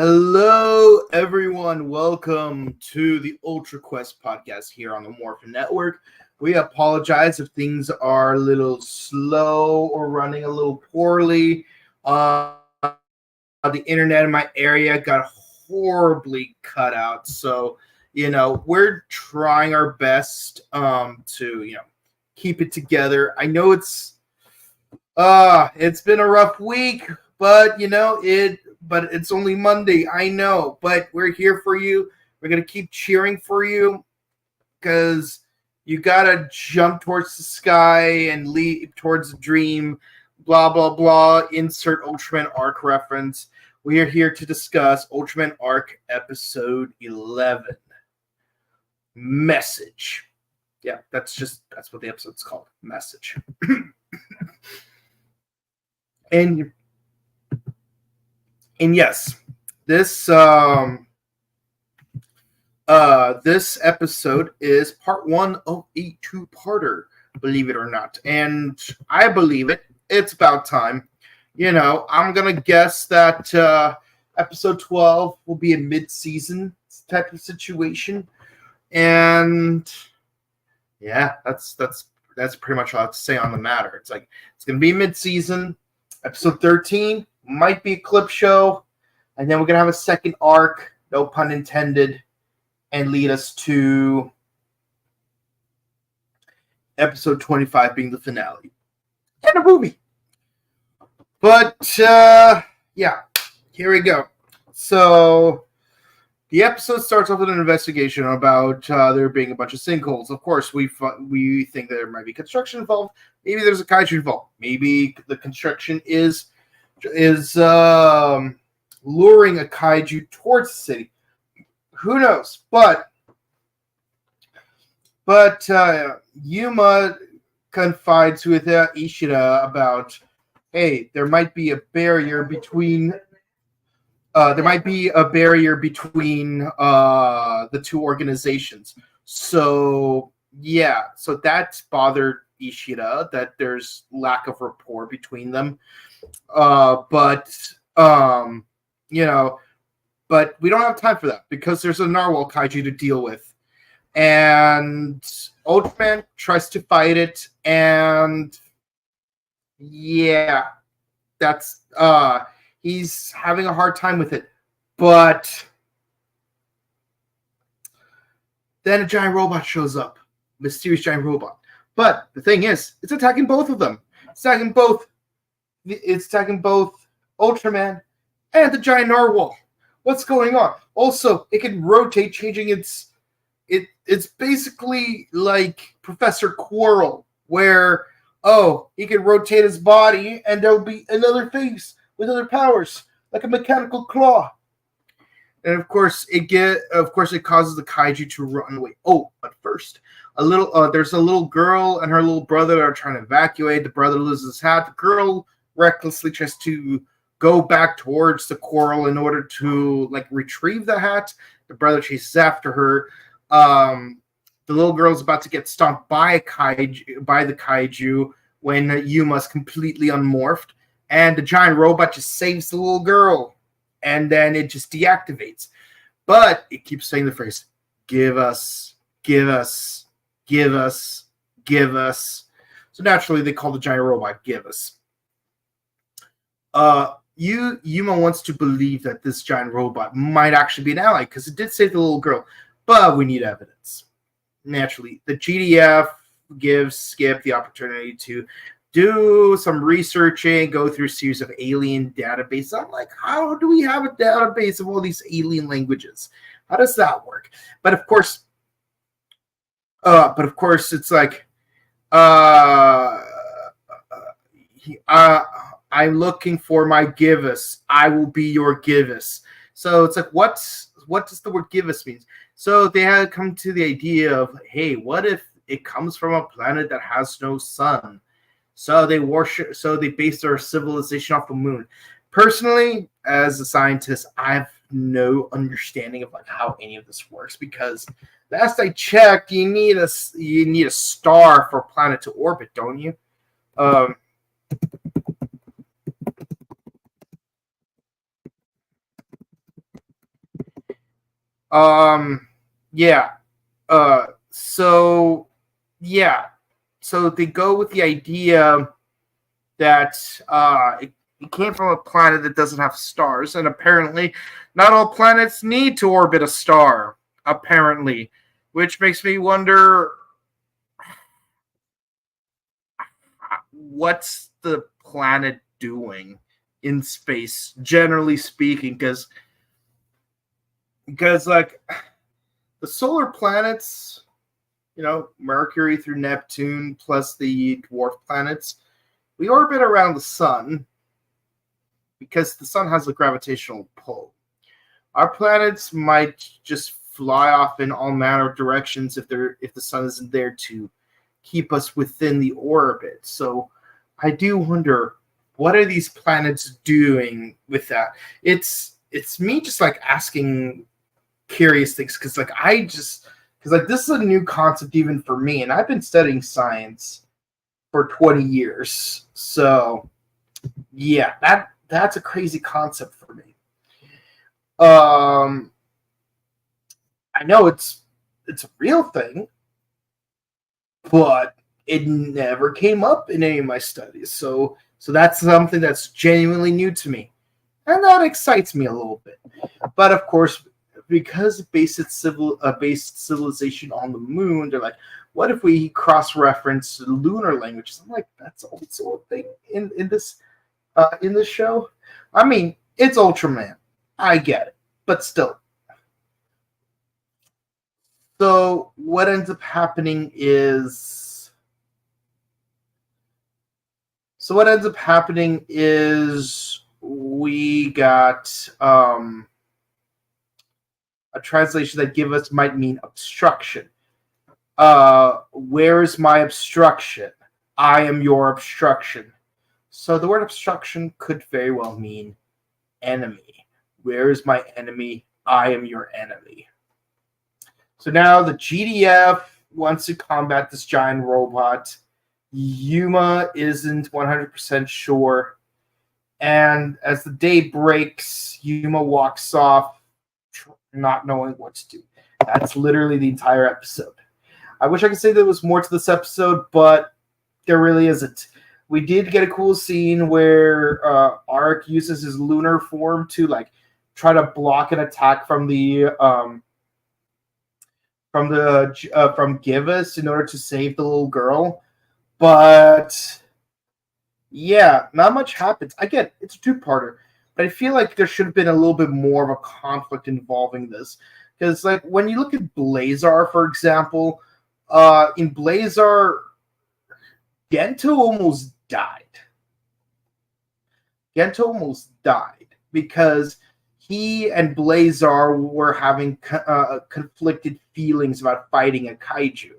Hello, everyone. Welcome to the UltraQuest podcast here on the Morphin Network. We apologize if things are a little slow or running a little poorly. The internet in my area got horribly cut out, so we're trying our best to keep it together. I know it's been a rough week, but it's only Monday. I know, but we're here for you. We're going to keep cheering for you because you got to jump towards the sky and leap towards the dream, blah, blah, blah. Insert Ultraman arc reference. We are here to discuss Ultraman arc episode 11. Message. Yeah, that's what the episode's called. Message. And yes, this episode is part one of a two-parter, believe it or not. And I believe it. It's about time. I'm gonna guess that episode 12 will be a mid-season type of situation. And yeah, that's pretty much all I have to say on the matter. It's gonna be mid-season. Episode 13 might be a clip show, and then we're going to have a second arc, no pun intended, and lead us to episode 25 being the finale. And a movie. But, yeah, here we go. So, the episode starts off with an investigation about there being a bunch of sinkholes. Of course, we think there might be construction involved. Maybe there's a kaiju involved. Maybe the construction is luring a kaiju towards the city. Who knows? But Yuma confides with Ishida about, hey, there might be a barrier between. The two organizations. So that's bothered Ishida, that there's lack of rapport between them. But we don't have time for that because there's a narwhal kaiju to deal with. And Ultraman tries to fight it, and yeah, that's he's having a hard time with it. But then a giant robot shows up. Mysterious giant robot. But the thing is, it's attacking both of them. It's attacking both Ultraman and the giant narwhal. What's going on? Also, it can rotate, changing it's basically like Professor Quirrell, where he can rotate his body and there'll be another face with other powers, like a mechanical claw. And of course it causes the kaiju to run away. But first, there's a little girl and her little brother that are trying to evacuate. The brother loses his hat. The girl recklessly tries to go back towards the Quirrell in order to retrieve the hat. The brother chases after her. The little girl's about to get stomped by the kaiju when Yuma's completely unmorphed. And the giant robot just saves the little girl. And then it just deactivates. But it keeps saying the phrase, give us, give us, give us, give us. So naturally, they call the giant robot Give Us. Yuma wants to believe that this giant robot might actually be an ally, because it did save the little girl. But we need evidence. Naturally, the GDF gives Skip the opportunity to do some researching, go through a series of alien databases. I'm like, how do we have a database of all these alien languages? How does that work? But of course, it's like, I'm looking for my Give Us. I will be your Give Us. So it's like, what does the word Give Us mean? So they had come to the idea of, hey, what if it comes from a planet that has no sun? So they base their civilization off the moon. Personally, as a scientist, I have no understanding of how any of this works, because last I checked, you need a star for a planet to orbit, don't you? Yeah. So yeah. So they go with the idea that it came from a planet that doesn't have stars, and apparently not all planets need to orbit a star, apparently, which makes me wonder what's the planet doing in space, generally speaking, because like the solar planets, Mercury through Neptune plus the dwarf planets, we orbit around the sun because the sun has a gravitational pull. Our planets might just fly off in all manner of directions if the sun isn't there to keep us within the orbit. So I do wonder, what are these planets doing with that? It's me just like asking curious things because this is a new concept even for me, and I've been studying science for 20 years. So yeah, that's a crazy concept for me. I know it's a real thing, but it never came up in any of my studies. So that's something that's genuinely new to me, and that excites me a little bit. But of course, because based civilization on the moon, they're like, what if we cross-reference lunar languages? I'm like, that's also a thing in this show. I mean, it's Ultraman. I get it, but still. So what ends up happening is we got a translation that might mean obstruction. Where is my obstruction? I am your obstruction. So the word obstruction could very well mean enemy. Where is my enemy? I am your enemy. So now the GDF wants to combat this giant robot. Yuma isn't 100% sure. And as the day breaks, Yuma walks off, not knowing what to do. That's literally the entire episode. I wish I could say there was more to this episode, but there really isn't. We did get a cool scene where Ark uses his lunar form to try to block an attack from Givus in order to save the little girl. But yeah, not much happens. Again, it's a two-parter, but I feel like there should have been a little bit more of a conflict involving this. Because when you look at Blazar, for example, in Blazar, Gento almost died. Because he and Blazar were having conflicted feelings about fighting a kaiju.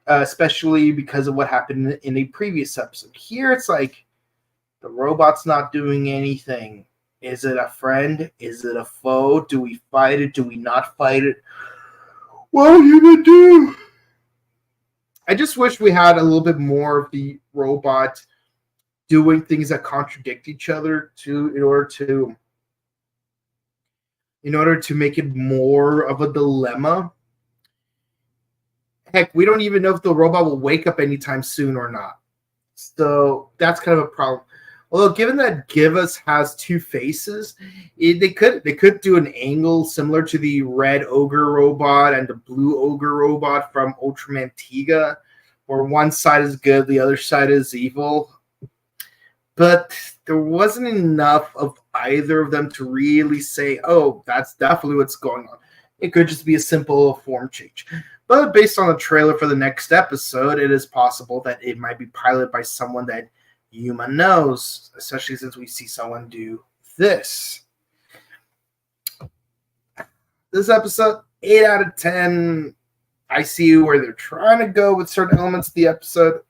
Especially because of what happened in a previous episode. Here it's like, the robot's not doing anything. Is it a friend? Is it a foe? Do we fight it? Do we not fight it? What are you gonna do? I just wish we had a little bit more of the robot doing things that contradict each other in order to make it more of a dilemma. Heck, we don't even know if the robot will wake up anytime soon or not. So that's kind of a problem. Although, given that Givus has two faces, they could do an angle similar to the red ogre robot and the blue ogre robot from Ultraman Tiga, where one side is good, the other side is evil. But there wasn't enough of either of them to really say, oh, that's definitely what's going on. It could just be a simple form change. But based on the trailer for the next episode, it is possible that it might be piloted by someone that Yuma knows, especially since we see someone do this. This episode, 8 out of 10. I see where they're trying to go with certain elements of the episode,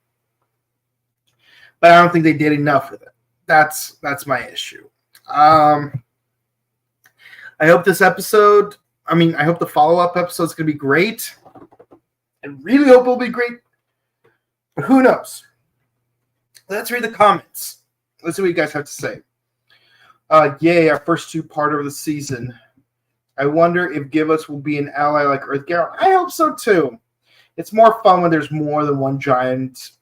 but I don't think they did enough with it. That's my issue. I hope this episode, I hope the follow-up episode is going to be great. I really hope it'll be great, but who knows? Let's read the comments. Let's see what you guys have to say. Yay, our first two-parter of the season. I wonder if Give Us will be an ally like Earth Gale. I hope so too. It's more fun when there's more than one giant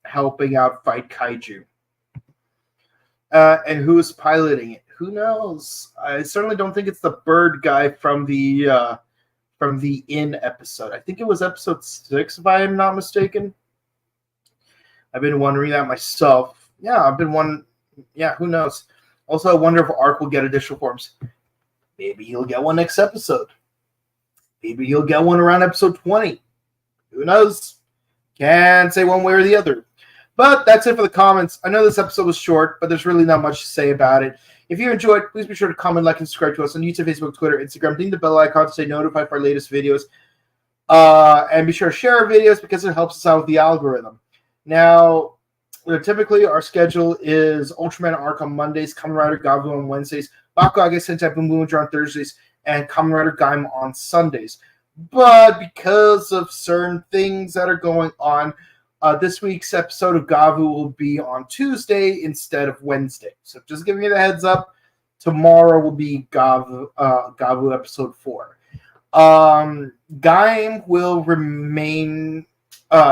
helping out fight kaiju. And who is piloting it? Who knows? I certainly don't think it's the bird guy from the In episode. I think it was episode 6, if I am not mistaken. I've been wondering that myself. Yeah, I've been wondering. Yeah, who knows? Also, I wonder if Arc will get additional forms. Maybe he'll get one next episode. Maybe he'll get one around episode 20. Who knows? Can't say one way or the other. But that's it for the comments. I know this episode was short, but there's really not much to say about it. If you enjoyed, please be sure to comment, like, and subscribe to us on YouTube, Facebook, Twitter, Instagram. Ding the bell icon to stay notified for our latest videos. And be sure to share our videos because it helps us out with the algorithm. Now, typically our schedule is Ultraman Arc on Mondays, Kamen Rider Gavu on Wednesdays, Bakage Sentai Boom Boomer on Thursdays, and Kamen Rider Gaim on Sundays. But because of certain things that are going on, this week's episode of Gavu will be on Tuesday instead of Wednesday. So just giving you the heads up, tomorrow will be Gavu episode 4. Gaim will remain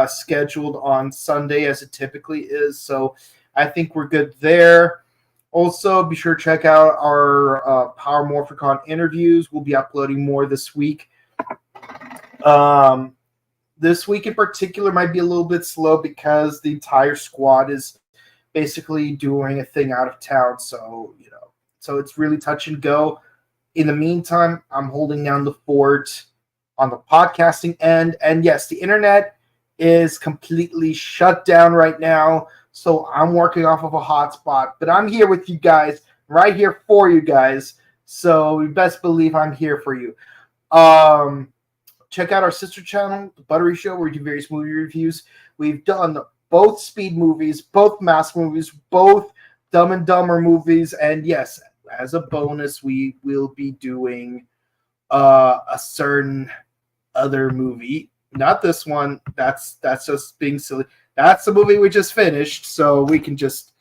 scheduled on Sunday as it typically is. So I think we're good there. Also, be sure to check out our Power Morphicon interviews. We'll be uploading more this week. This week in particular might be a little bit slow because the entire squad is basically doing a thing out of town. So, so it's really touch and go. In the meantime, I'm holding down the fort on the podcasting end. And yes, the internet is completely shut down right now. So I'm working off of a hotspot. But I'm here with you guys, right here for you guys. So you best believe I'm here for you. Check out our sister channel, The Buttery Show, where we do various movie reviews. We've done both Speed movies, both Mask movies, both Dumb and Dumber movies, and yes, as a bonus, we will be doing a certain other movie. Not this one. That's just being silly. That's the movie we just finished, so we can just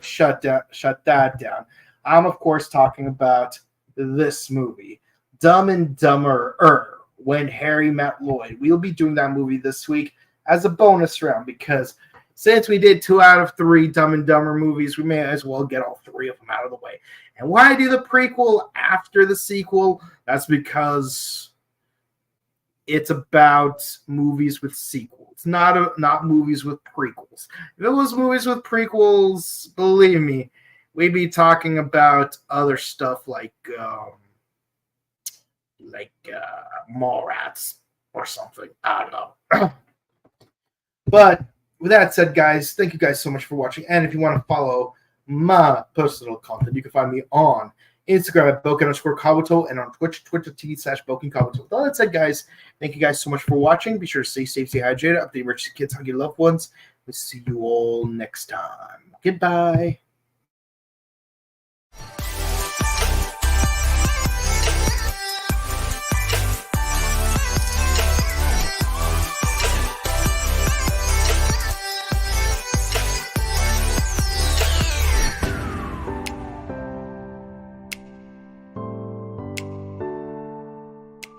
shut that down. I'm of course talking about this movie, Dumb and Dumber. When Harry Met Lloyd. We'll be doing that movie this week as a bonus round because since we did 2 out of 3 Dumb and Dumber movies, we may as well get all 3 of them out of the way. And why do the prequel after the sequel? That's because it's about movies with sequels, not movies with prequels. If it was movies with prequels, believe me, we'd be talking about other stuff like Mallrats or something. I don't know. But with that said, guys, thank you guys so much for watching. And if you want to follow my personal content, you can find me on Instagram at Boken_Kabuto and on Twitch, twitch.tv/BokenKabuto. With all that said, guys, thank you guys so much for watching. Be sure to stay safe, stay hydrated, update emergency kids, hug your loved ones. We'll see you all next time. Goodbye.